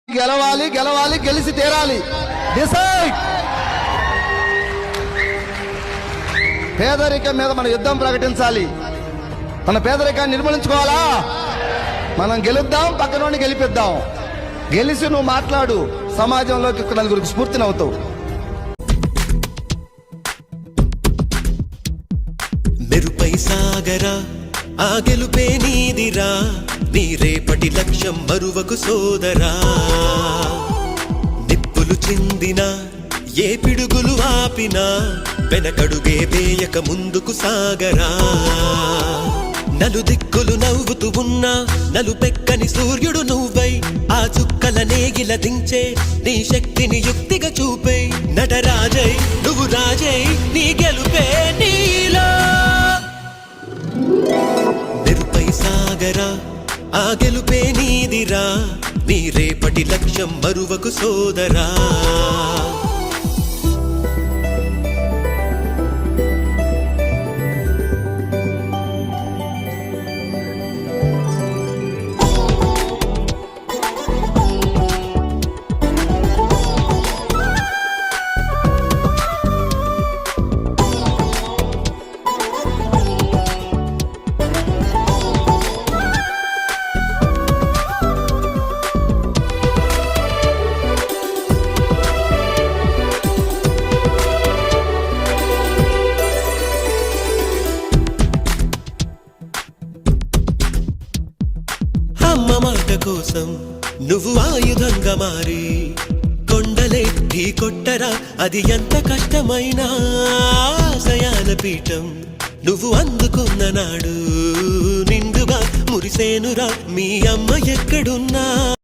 గెలవాలి గెలవాలి గెలిచి తీరాలి. డిసైడ్. పేదరికం మీద మన యుద్ధం ప్రకటించాలి. మన పేదరికాన్ని నిర్మూలించుకోవాలా? మనం గెలుద్దాం, పక్కనోడిని గెలిపిద్దాం. గెలిచి నువ్వు మాట్లాడు, సమాజంలోకి నలుగురికి స్ఫూర్తినవుతావు. మెరుపై సాగరా, ఆ గెలుపే నీదిరా, నీ రేపటి లక్ష్యం మరువకు సోదరా. నిప్పులు చిందినా, ఏ పిడుగులు ఆపినా, వెనకడుగే వేయక ముందుకు సాగరా. నలుదిక్కులు నవ్వుతూ ఉన్నా, నలుపెక్కని సూర్యుడు నువ్వై, ఆ చుక్కల నేగిల దించే నీ శక్తిని యుక్తిగా చూపై. నటరాజై నువ్వు రాజై, నీ గెలుపే నీలో. మెరుపై సాగరా, ఆ గెలుపే నీదిరా, నీ రేపటి లక్ష్యం మరువకు సోదరా. అమ్మ మాట కోసం నువ్వు ఆయుధంగా మారి, కొండలే ఢీ కొట్టరా, అది ఎంత కష్టమైనా. ఆశయాల పీఠం నువ్వు అందుకున్న నాడు, నిండుగా మురిసేనురా మీ అమ్మ ఎక్కడున్నా.